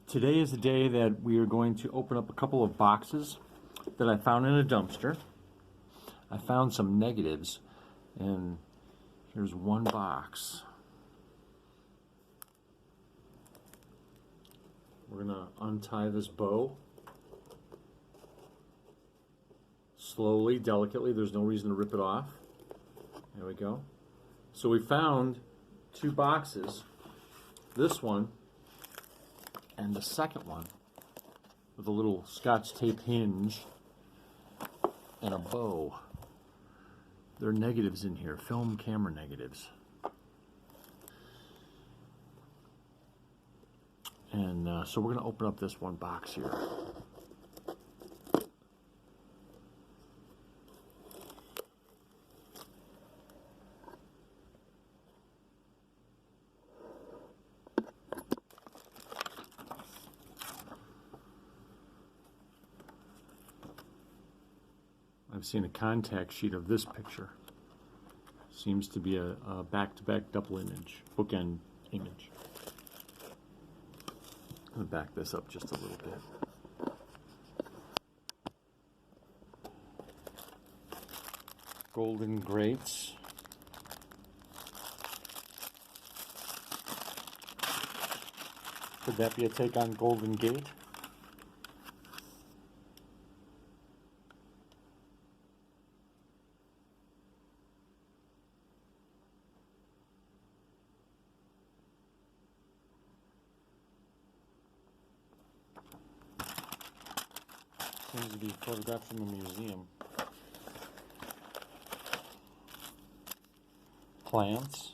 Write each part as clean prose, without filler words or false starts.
Today is the day that we are going to open up a couple of boxes that I found in a dumpster. I found some negatives, and here's one box. We're gonna untie this bow slowly, delicately. There's no reason to rip it off. There we go. So we found two boxes. This one and the second one with a little Scotch tape hinge and a bow. There are negatives in here, film camera negatives. And so we're going to open up this one box here. I've seen a contact sheet of this picture. Seems to be a back-to-back double image, bookend image. I'm going to back this up just a little bit. Golden grates. Could that be a take on Golden Gate? Seems to be photographed from the museum. Plants.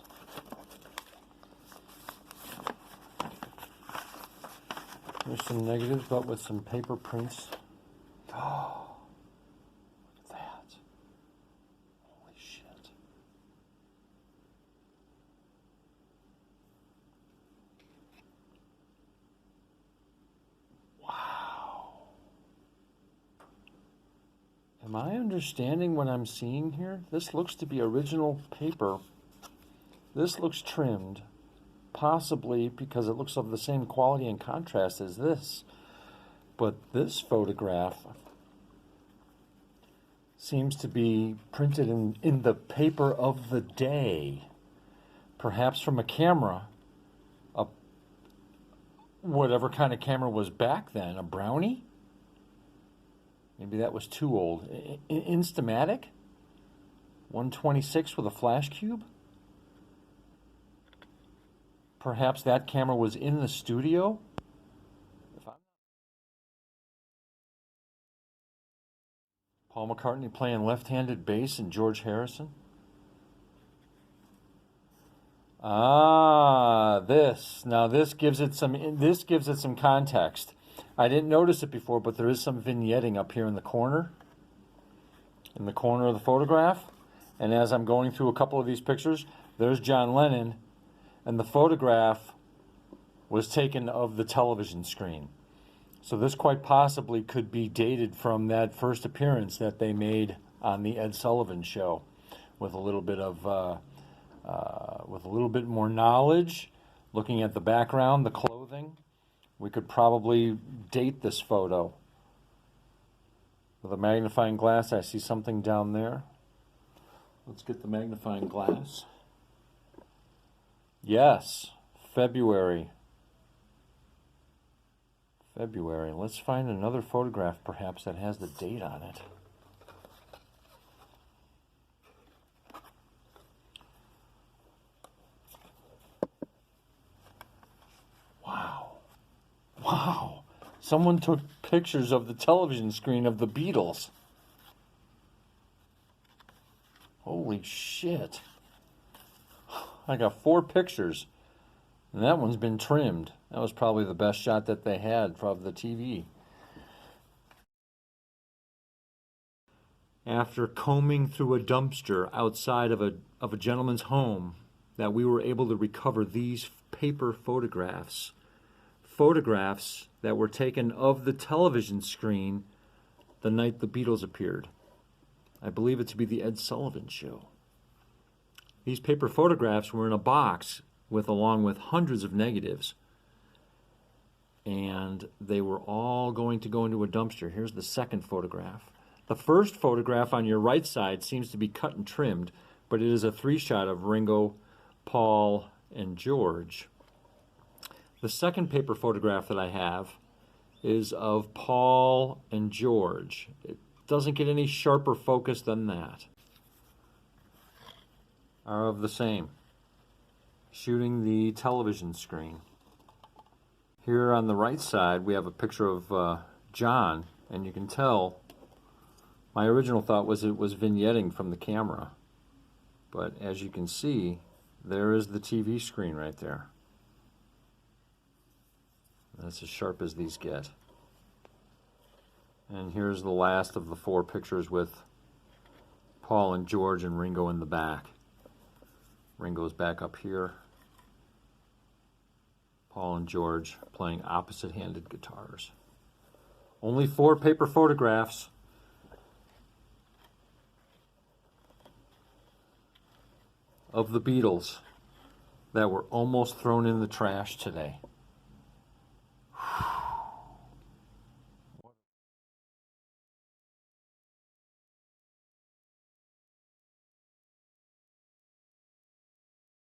There's some negatives, but with some paper prints. Oh, look at that. Holy shit. Wow. Am I understanding what I'm seeing here? This looks to be original paper. This looks trimmed, possibly because it looks of the same quality and contrast as this. But this photograph seems to be printed in the paper of the day, perhaps from a camera, whatever kind of camera was back then, a Brownie? Maybe that was too old. Instamatic? 126 with a flash cube? Perhaps that camera was in the studio? Paul McCartney playing left-handed bass and George Harrison? Ah, this. Now this gives it some context. I didn't notice it before, but there is some vignetting up here in the corner of the photograph. And as I'm going through a couple of these pictures, there's John Lennon, and the photograph was taken of the television screen. So this quite possibly could be dated from that first appearance that they made on the Ed Sullivan show, with a little bit more knowledge, looking at the background, the clothing. We could probably date this photo. With a magnifying glass, I see something down there. Let's get the magnifying glass. Yes, February. Let's find another photograph, perhaps, that has the date on it. Wow. Someone took pictures of the television screen of the Beatles. Holy shit. I got 4 pictures, and that one's been trimmed. That was probably the best shot that they had from the TV. After combing through a dumpster outside of a gentleman's home, that we were able to recover these paper photographs. Photographs that were taken of the television screen the night the Beatles appeared. I believe it to be the Ed Sullivan show. These paper photographs were in a box along with hundreds of negatives. and they were all going to go into a dumpster. Here's the second photograph. The first photograph on your right side seems to be cut and trimmed, but it is a 3-shot of Ringo, Paul, and George. The second paper photograph that I have is of Paul and George. It doesn't get any sharper focus than that. Are of the same, shooting the television screen. Here on the right side we have a picture of John, and you can tell my original thought was it was vignetting from the camera, but as you can see, there is the TV screen right there. That's as sharp as these get. And here's the last of the 4 pictures with Paul and George and Ringo in the back. Ringo's back up here. Paul and George playing opposite-handed guitars. Only 4 paper photographs. Of the Beatles that were almost thrown in the trash today.